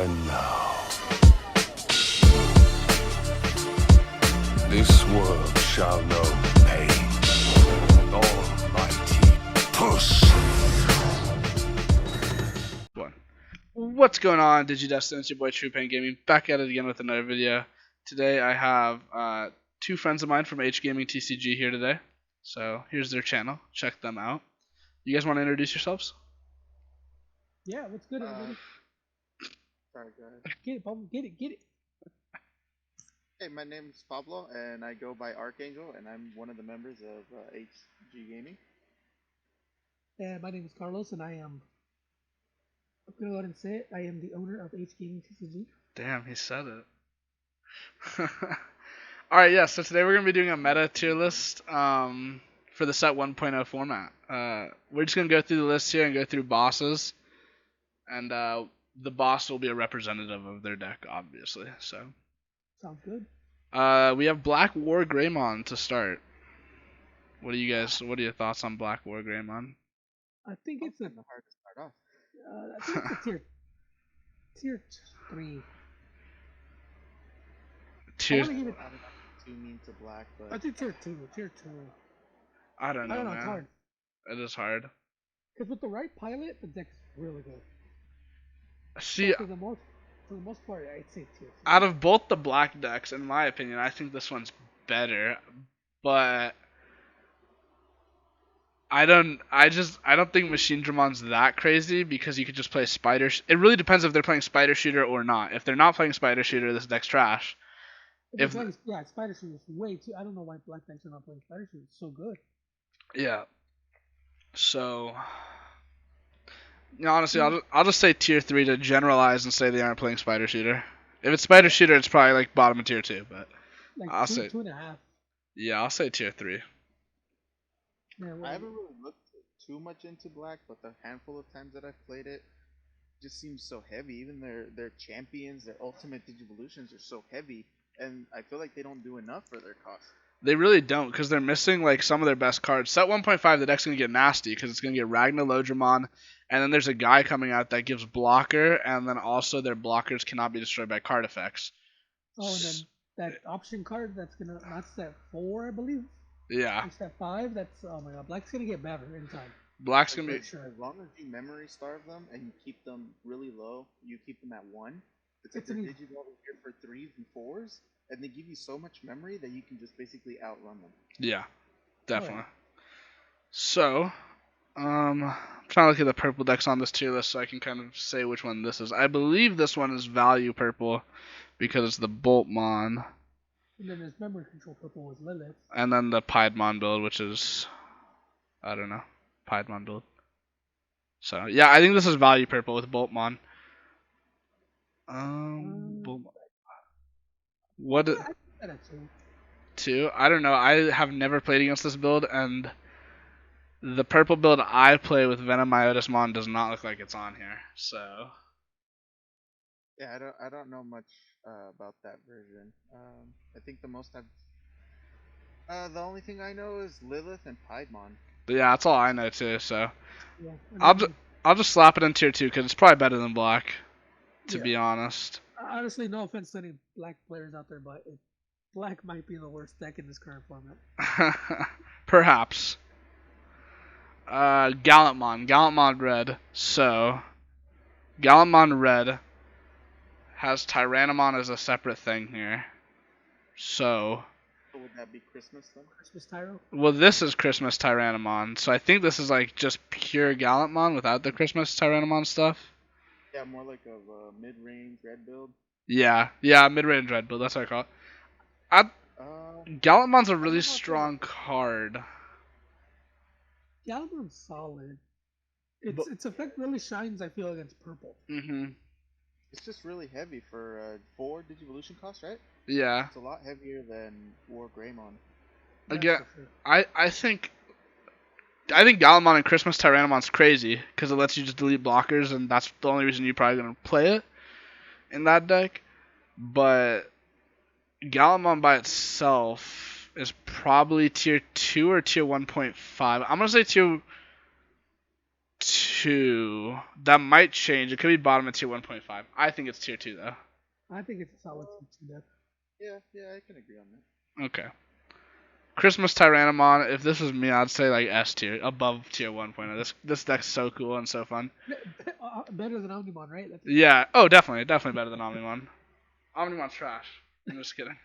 And now, this world shall know pain. Almighty push. What's going on, DigiDestin? It's your boy TruePain Gaming, back at it again with another video. Today I have two friends of mine from HGaming TCG here today. So here's their channel. Check them out. You guys want to introduce yourselves? Yeah, what's good, everybody? Sorry, guys. Get it, Pablo. Get it. Hey, my name's Pablo, and I go by Archangel, and I'm one of the members of HGaming. My name is Carlos, and I'm gonna go ahead and say it. I am the owner of HGaming TCG. Damn, he said it. Alright, yeah, so today we're going to be doing a meta tier list for the set 1.0 format. We're just going to go through the list here and go through bosses. And the boss will be a representative of their deck, obviously. So Sounds good. we have Black War Greymon to start. What are your thoughts on Black War Greymon? I think it's a Kinda hard to start off. I think it's a tier 3. Tier, I want to give it. I don't know too mean to black, I but think tier 2. I don't know, I don't know. man. It's hard It is hard. because with the right pilot, the deck's really good. See, For the most part, I'd say tier 3. out of both the black decks, in my opinion, I think this one's better. But I don't think Machine Dramon's that crazy because you could just play Spider. It really depends if they're playing Spider Shooter or not. If they're not playing Spider Shooter, this deck's trash. If Yeah, Spider Shoot is way too. I don't know why black decks are not playing Spider Shoot. It's so good. Yeah. So, honestly, I'll just say tier 3 to generalize and say they aren't playing Spider Shooter. If it's Spider Shooter, it's probably like bottom of tier 2. But Like I'll two, say 2.5. yeah, I'll say tier 3. Yeah, well, I haven't really looked too much into black. But the handful of times that I've played it, just seems so heavy. Even their champions, their ultimate Digivolutions are so heavy, and I feel like they don't do enough for their cost. They really don't because they're missing like some of their best cards. Set 1.5, the deck's gonna get nasty because it's gonna get Ragnar Lodramon, and then there's a guy coming out that gives blocker, and then also their blockers cannot be destroyed by card effects. Oh, and then that option card that's step 4, I believe. Yeah, Or step 5. That's oh my god, black's gonna get better in time. black's gonna be. As long as you memory starve them and you keep them really low, you keep them at 1. It's like It's they're an- Digivolving here for 3s and 4s, and they give you so much memory that you can just basically outrun them. Yeah, definitely. So, I'm trying to look at the purple decks on this tier list so I can kind of say which one this is. I believe this one is value purple because it's the Boltmon, And then there's memory control purple with Lilith. and then the Piedmon build, which is I don't know, Piedmon build. So yeah, I think this is value purple with Boltmon. Boltmon. What I think that at 2. two? I don't know. I have never played against this build, and the purple build I play with Venom Myotismon does not look like it's on here. So Yeah, I don't know much about that version. I think the most the only thing I know is Lilith and Piedmon. but yeah, that's all I know too. So Yeah. I'll just slap it in tier 2 because it's probably better than black, to Yeah. be honest. Honestly, no offense to any black players out there, but black might be the worst deck in this current format. Perhaps. Gallantmon red. So Gallantmon red has Tyrannomon as a separate thing here. So So would that be Christmas then? Christmas Tyro. well, this is Christmas Tyrannomon, so I think this is like just pure Gallantmon without the Christmas Tyrannomon stuff. Yeah, more like a mid-range red build. Yeah, mid-range red build, that's what I call it. Gallantmon's a really strong card. Galamon's solid. Its effect really shines, I feel, against purple. It's just really heavy for 4 Digivolution cost, right? Yeah. It's a lot heavier than War Greymon. Again, For sure. I think Gallantmon and Christmas Tyrannomon's crazy because it lets you just delete blockers, and that's the only reason you're probably gonna play it in that deck. But Gallantmon by itself is probably tier 2 or tier 1.5. I'm gonna say tier 2. That might change. It could be bottom of tier 1.5. I think it's tier 2 though. I think it's a solid tier 2 deck. Yeah, I can agree on that. Okay. Christmas Tyrannomon. If this was me, I'd say like S tier, above tier 1.0. This deck's so cool and so fun. Better than Omnimon, right? Yeah. Oh, definitely better than Omnimon. Omnimon's trash. I'm just kidding.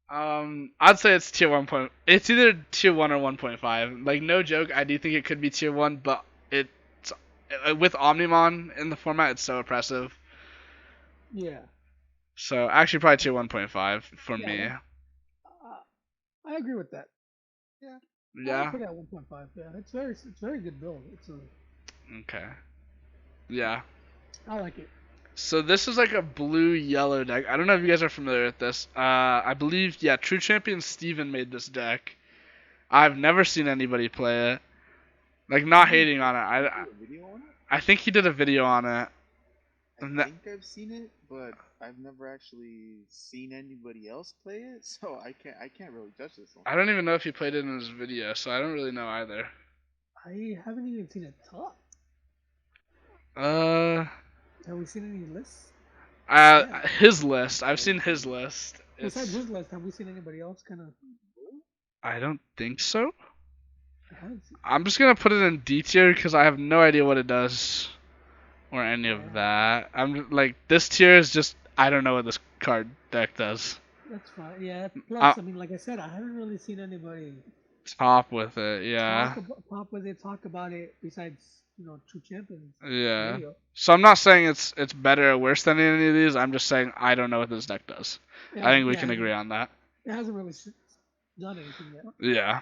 I'd say it's tier 1. It's either tier 1 or 1.5. Like no joke, I do think it could be tier 1, but it's with Omnimon in the format, it's so oppressive. Yeah. So actually, probably tier 1.5 for Yeah, me. I agree with that. Yeah. I'll put it at 1.5. Yeah, it's very good build. Okay. Yeah. I like it. So this is like a blue-yellow deck. I don't know if you guys are familiar with this. I believe, yeah, True Champion Steven made this deck. I've never seen anybody play it. Like, not hating on it. Did you do a video on it? I think he did a video on it. I think I've seen it, but I've never actually seen anybody else play it, so I can't really judge this one. I don't even know if he played it in his video, so I don't really know either. I haven't even seen it talk. Have we seen any lists? His list. I've seen his list. Besides his list, have we seen anybody else kind of? I don't think so. I haven't seen. I'm just gonna put it in D tier because I have no idea what it does, or any of that. I'm like, this tier is just, I don't know what this card deck does. That's fine. Yeah. Plus, I mean, like I said, I haven't really seen anybody Top with it, yeah. talk with it, talk about it. Besides, True Champions. Yeah. Video. So I'm not saying it's better or worse than any of these. I'm just saying I don't know what this deck does. I think we can agree on that. It hasn't really done anything yet. Yeah.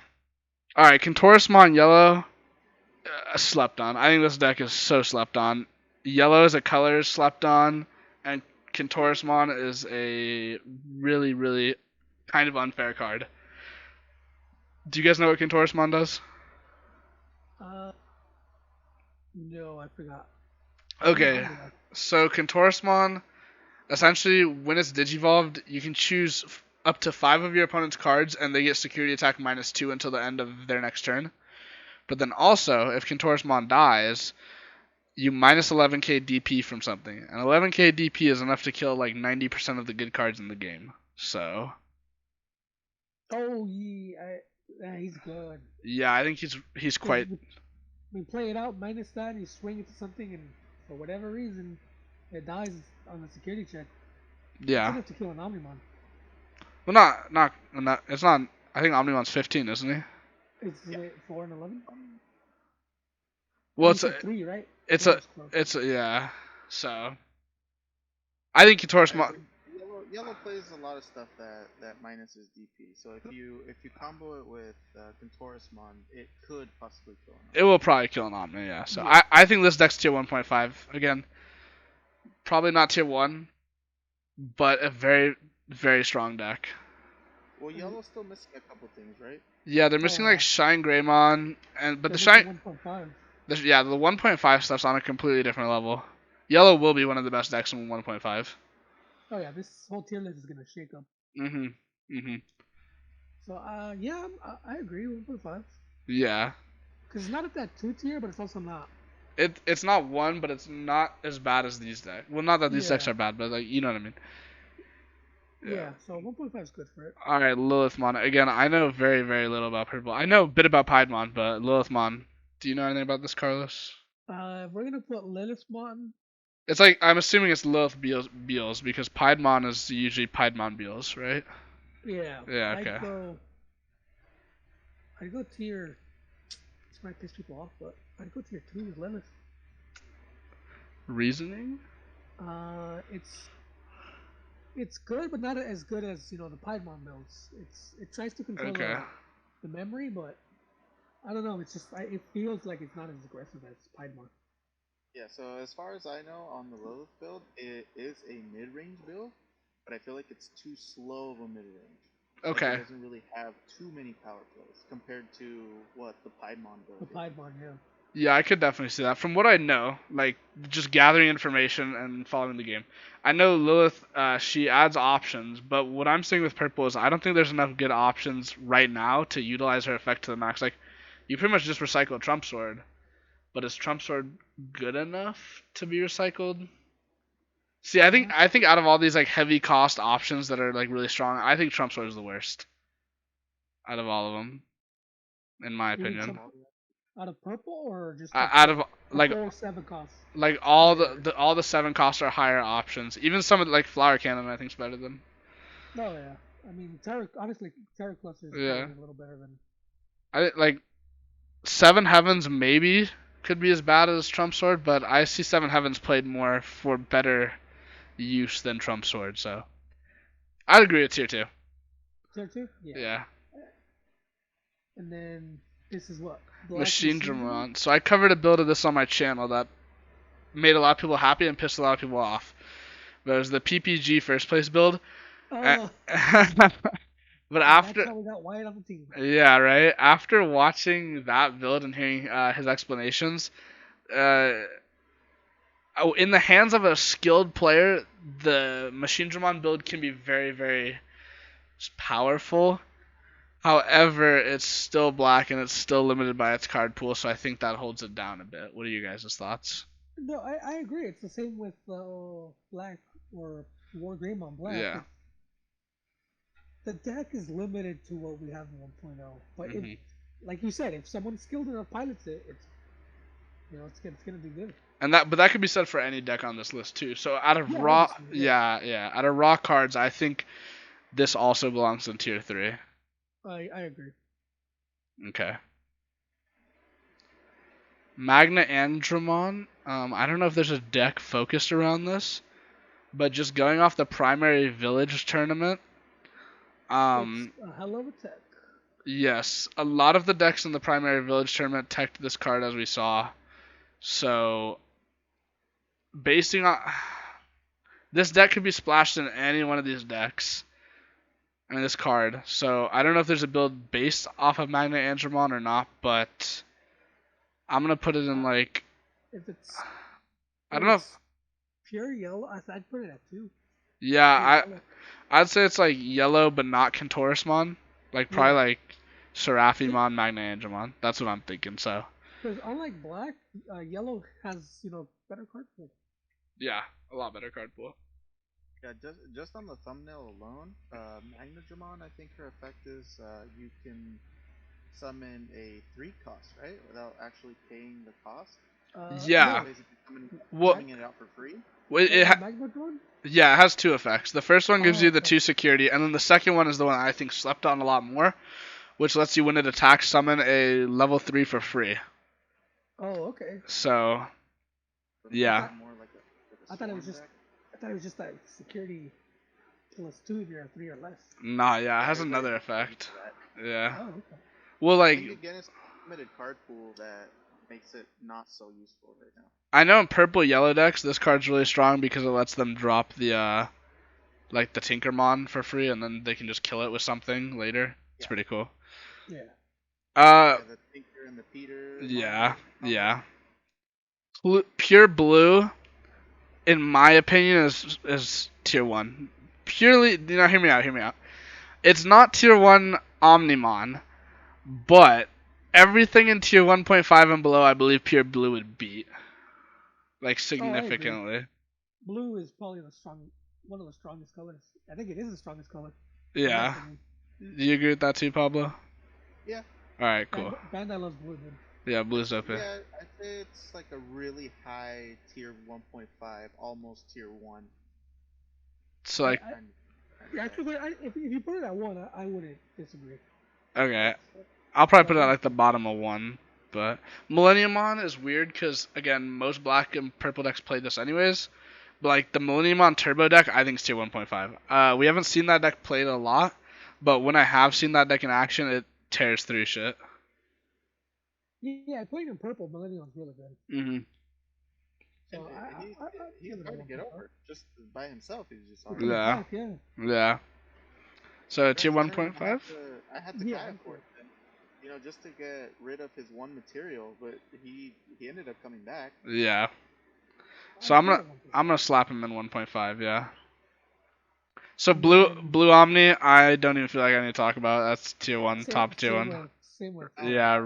All right, Contorismon yellow, slept on. I think this deck is so slept on. Yellow as a color is slept on, and Contorismon is a really, really kind of unfair card. Do you guys know what Contorismon does? No, I forgot. Okay, so Contorismon, essentially, when it's digivolved, you can choose up to 5 of your opponent's cards, and they get security attack -2 until the end of their next turn. But then also, if Contorismon dies, you -11k DP from something. And 11k DP is enough to kill like 90% of the good cards in the game. So. Oh, yeah, he's good. Yeah, I think he's quite. We play it out minus that, you swing it to something, and for whatever reason, it dies on the security check. Yeah. It's enough to kill an Omnimon. Well, not. It's not. I think Omnimon's 15, isn't he? It's 4 and 11. Well, it's a 3, right? It's a yeah. So. I think Contorismon. Yellow plays a lot of stuff that minuses DP. So if you combo it with Contorismon, it could possibly kill him. It will probably kill an Omni, yeah. So I think this deck's tier 1.5. Again, probably not tier 1, but a very, very strong deck. Well, yellow's still missing a couple things, right? Yeah, they're missing like Shine Greymon, but the Shine. 1.5. The 1.5 stuff's on a completely different level. Yellow will be one of the best decks in 1.5. Oh yeah, this whole tier list is gonna shake up. So yeah, I agree. 1.5. Yeah. Because it's not at that 2 tier, but it's also not. It's not 1, but it's not as bad as these decks. Well, not that these decks are bad, but like, you know what I mean. Yeah, so 1.5 is good for it. All right, Lilithmon. Again, I know very, very little about Purple. I know a bit about Piedmon, but Lilithmon. Do you know anything about this, Carlos? We're gonna put Lilithmon. It's like, I'm assuming it's Lilith Beals because Piedmon is usually Piedmon Beals, right? Yeah. Yeah. Okay. I'd go tier. This might piss people off, but I'd go tier 2 with Lilith. Reasoning? It's good, but not as good as the Piedmon builds. It tries to control the memory, but I don't know. It's just it feels like it's not as aggressive as Piedmon. Yeah. So as far as I know, on the Lilith build, it is a mid-range build, but I feel like it's too slow of a mid-range. Okay. Like it doesn't really have too many power plays compared to what the Piedmon build. The Piedmon, yeah. Yeah, I could definitely see that. From what I know, like just gathering information and following the game, I know Lilith, she adds options, but what I'm seeing with Purple is I don't think there's enough good options right now to utilize her effect to the max. Like, you pretty much just recycle Trump Sword, but is Trump Sword good enough to be recycled? See, I think out of all these like heavy cost options that are like really strong, I think Trump Sword is the worst out of all of them, in my You mean opinion. out of purple or just Out of like purple 7 costs? all all the 7 costs are higher options. Even some of like Flower Cannon I think is better than. Oh yeah. I mean, honestly, Terra Cluster is Yeah. probably a little better than. I like 7 Heavens maybe could be as bad as Trump Sword, but I see 7 Heavens played more for better use than Trump Sword, so I'd agree with tier 2. Tier 2? Yeah. Yeah. And then this is what? Black Machine Digimon. So I covered a build of this on my channel that made a lot of people happy and pissed a lot of people off. But it was the PPG first place build. Oh, But after, that's how we got Wyatt on the team. yeah, right. After watching that build and hearing his explanations, in the hands of a skilled player, the Machine Dramon build can be very, very powerful. However, it's still black and it's still limited by its card pool, so I think that holds it down a bit. What are you guys' thoughts? No, I agree. It's the same with Black or War Greymon Black. Yeah. The deck is limited to what we have in 1.0. But Mhm. if, like you said, if someone skilled enough pilots it, it's it's gonna do good. But that could be said for any deck on this list too. So out of Yeah, raw, obviously, yeah. out of raw cards, I think this also belongs in tier 3. I agree. Okay. Magna Andromon. I don't know if there's a deck focused around this, but just going off the primary village tournament, It's a hell of a tech. yes, a lot of the decks in the primary village tournament teched this card as we saw. So, basing on this deck could be splashed in any one of these decks. I mean, this card. So I don't know if there's a build based off of Magna Andromon or not, but I'm gonna put it in like If it's I don't know. Pure yellow, I'd put it at 2. Yeah, Pure yellow. I'd say it's like yellow, but not Kentorismon. Like probably Yeah. like Seraphimon, Magna Andromon. That's what I'm thinking. So Because unlike black, yellow has better card pool. yeah, a lot better card pool. Yeah, just on the thumbnail alone, Magnadramon, I think her effect is you can summon a 3 cost, right? Without actually paying the cost. Yeah. No. Basically What? summoning it out for free. Magnetron? Yeah, it has 2 effects. The first one gives Oh, you the okay. 2 security, and then the second one is the one I think slept on a lot more, which lets you when it attacks summon a level 3 for free. Oh, okay. So yeah. More like I thought it was just that security +2 if you're a 3 or less. Nah, yeah, it has another effect. Yeah. Oh, okay. Well, I think like again, it's a limited card pool that makes it not so useful right now. I know in purple yellow decks this card's really strong because it lets them drop the like the Tinkermon for free, and then they can just kill it with something later. It's Yeah. pretty cool. Yeah. The Tinker and the Peter. Yeah, yeah. Pure blue, in my opinion, is tier 1. Purely, hear me out. It's not tier 1 Omnimon, but everything in tier 1.5 and below, I believe pure blue would beat, like significantly. Blue is probably one of the strongest colors. I think it is the strongest color. Yeah. Do you agree with that too, Pablo? Yeah. All right, cool. Bandai loves blue, dude. Yeah, blue's OP. Yeah, I'd say it's like a really high tier 1.5, almost tier 1. So like, Actually, if you put it at 1, I wouldn't disagree. okay, I'll probably put it at like the bottom of 1. But Millenniumon is weird because again, most black and purple decks play this anyways. But like the Millenniumon Turbo deck, I think is tier 1.5. We haven't seen that deck played a lot, but when I have seen that deck in action, it tears through shit. Yeah, playing in purple, Millennium's really good. Mhm. So He's hard to get over. Just by himself, he's just hard. Yeah. Yeah. Yeah. So tier Granted, 1.5. I had to Yeah, Kaya for it, just to get rid of his one material, but he ended up coming back. Yeah. So I'm gonna slap him in 1.5. Yeah. So blue Omni, I don't even feel like I need to talk about. That's tier 1, top tier 1. Same with. Yeah.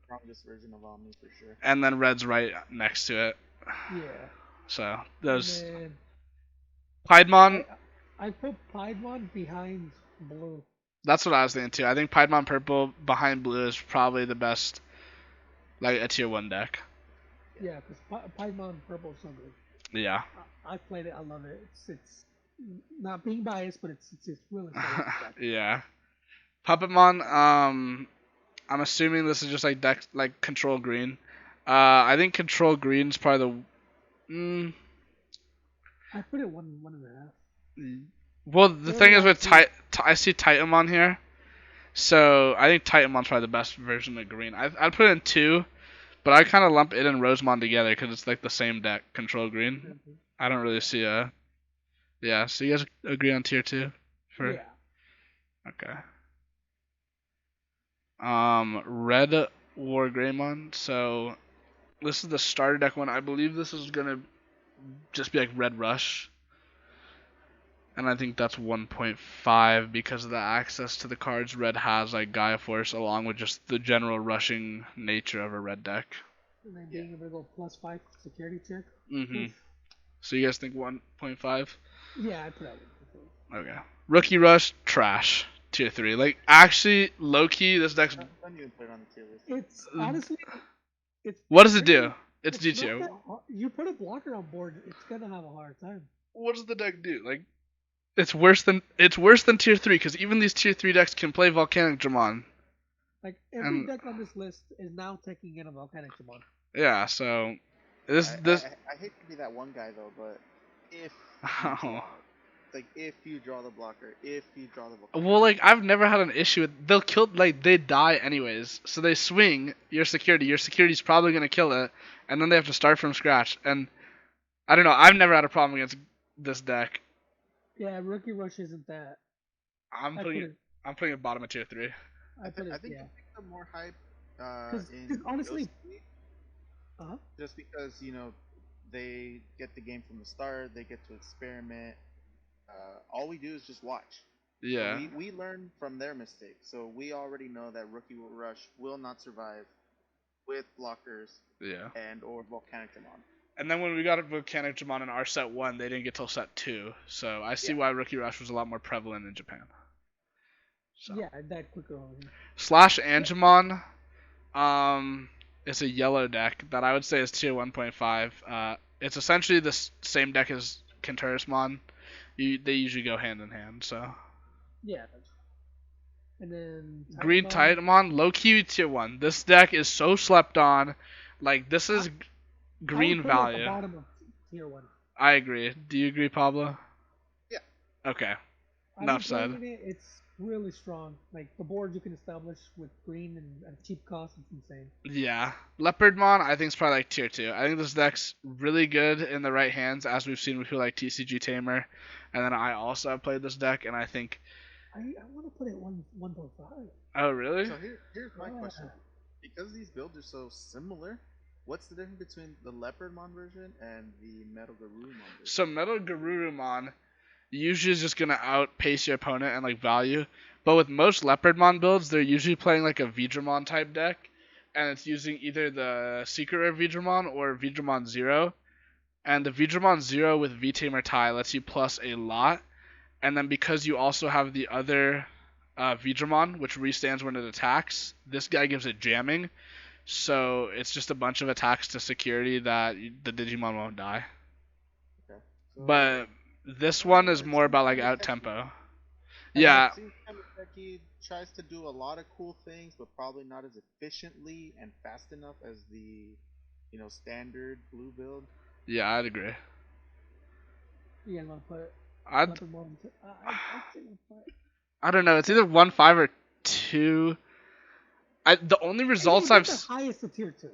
strongest version of Omni for sure. and then red's right next to it. Yeah. So And those then Piedmon. I put Piedmon behind blue. That's what I was thinking too. I think Piedmon purple behind blue is probably the best, like a tier 1 deck. Yeah, because Piedmon purple is so good. Yeah. I played it. I love it. It's not being biased, but it's really solid deck. Yeah. Puppetmon. I'm assuming this is just like deck like control green. I think control green's probably the. I put it 1.5. Well, the thing is with I see Titanmon here, so I think Titanmon's probably the best version of green. I'd put it in 2, but I kind of lump it and Rosemon together because it's like the same deck, control green. I don't really see a. Yeah, so you guys agree on tier 2? Yeah. Okay. Red War Greymon. So this is the starter deck one. I believe this is gonna just be like Red Rush, and I think that's 1.5 because of the access to the cards Red has, like Gaia Force, along with just the general rushing nature of a red deck. And then being able to go +5 security check. Mhm. So you guys think 1.5? Yeah, I put that one. Okay. Rookie Rush, trash. Tier 3. Like, actually, low-key, this deck's... Don't even put it on the tier list. It's honestly, it's. What does it do? It's D not tier. that hard. You put a blocker on board, it's gonna have a hard time. What does the deck do? Like, it's worse than tier 3 because even these tier 3 decks can play Volcanic Dramon. Like every deck on this list is now taking in a Volcanic Dramon. Yeah, so I hate to be that one guy though, but if you draw the blocker, if you draw the blocker. Well, like I've never had an issue with they'll kill like they die anyways. So they swing your security's probably gonna kill it, and then they have to start from scratch. And I don't know, I've never had a problem against this deck. Yeah, Rookie Rush isn't that. I'm putting it bottom of tier 3. I think the more hype in honestly, just because they get the game from the start, they get to experiment. All we do is just watch. Yeah. So we learn from their mistakes, so we already know that Rookie Rush will not survive with blockers. Yeah. And or Volcanic Dramon. And then when we got a Volcanic Dramon in our set 1, they didn't get till set 2. So I see why Rookie Rush was a lot more prevalent in Japan. So. Yeah, that quicker. Slash Angemon, it's a yellow deck that I would say is tier 1.5. It's essentially the same deck as Kenturismon. They usually go hand in hand. So. Yeah. And then Green Titanmon, low key tier 1. This deck is so slept on. Like this is green value. At the bottom of tier 1. I agree. Do you agree, Pablo? Yeah. Okay. Enough said. It's really strong. Like the board you can establish with green and cheap cost, it's insane. Yeah. Leopardmon, I think is probably like tier 2. I think this deck's really good in the right hands, as we've seen with people like TCG Tamer. And then I also have played this deck, and I think. I want to put it 1.5. Oh, really? So here's my question. Because these builds are so similar, what's the difference between the Leopardmon version and the Metal Garurumon version? So Metal Garurumon usually is just going to outpace your opponent and like value. But with most Leopardmon builds, they're usually playing like a Vidramon type deck. And it's using either the Secret Rare Vidramon or Vidramon Zero. And the Vidramon Zero with V-Tamer tie lets you plus a lot. And then because you also have the other Vidramon, which restands when it attacks, this guy gives it jamming. So it's just a bunch of attacks to security that the Digimon won't die. Okay. So, but this one is more about like out tempo. Yeah. It seems kind of like he tries to do a lot of cool things, but probably not as efficiently and fast enough as the standard blue build. Yeah, I'd agree. Yeah, I'm gonna put it. I don't know. It's either 1.5 or 2. The only results I've the highest of tier 2.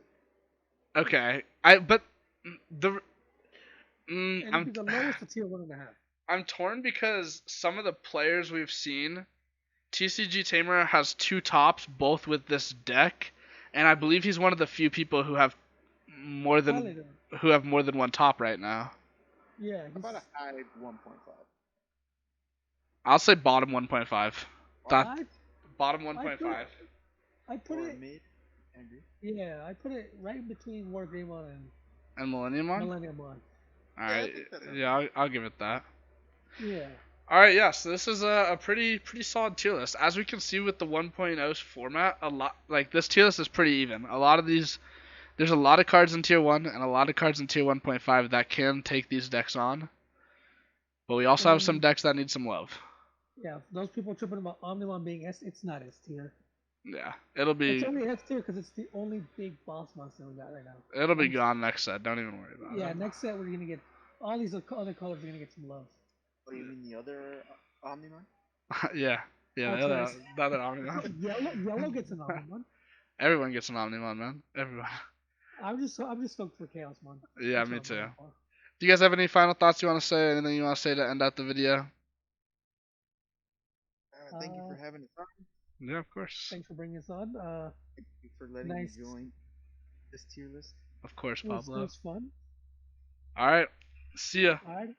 Okay. But the and the lowest of tier 1.5. I'm torn because some of the players we've seen, TCG Tamer has 2 tops, both with this deck, and I believe he's one of the few people who have more than one top right now. Yeah. About a high 1.5. I'll say bottom 1.5. What? Bottom 1.5. I put it. Mid. I agree. Yeah, I put it right between Wargreymon And Millennium and on. Millenniumon. All Yeah, I right. think that's Yeah, I'll give it that. Yeah. All right, yeah. So this is a pretty solid tier list. As we can see with the 1.0 format, a lot like this tier list is pretty even. A lot of these, there's a lot of cards in tier 1 and a lot of cards in tier 1.5 that can take these decks on. But we also have some And decks that need some love. yeah, those people tripping about Omnimon being S, it's not S tier. Yeah, it'll It's be only S tier because it's the only big boss monster we got right now. it'll be gone next set. Don't even worry about Yeah, it. next set we're gonna get all these other colors are gonna get some love. Oh, you mean the other Omnimon? Yeah, yeah. Oh, The other Omnimon. yellow gets an Omnimon. Everyone gets an Omnimon, man. Everyone. I'm just stoked for Chaosmon. Yeah, That's me what I'm too. going for. Do you guys have any final thoughts you want to say? Anything you want to say to end out the video? Thank you for having us on. Yeah, of course. Thanks for bringing us on. Thank you for letting Nice. me join this tier list. Of course, It was Pablo. fun. All right. See ya. All right.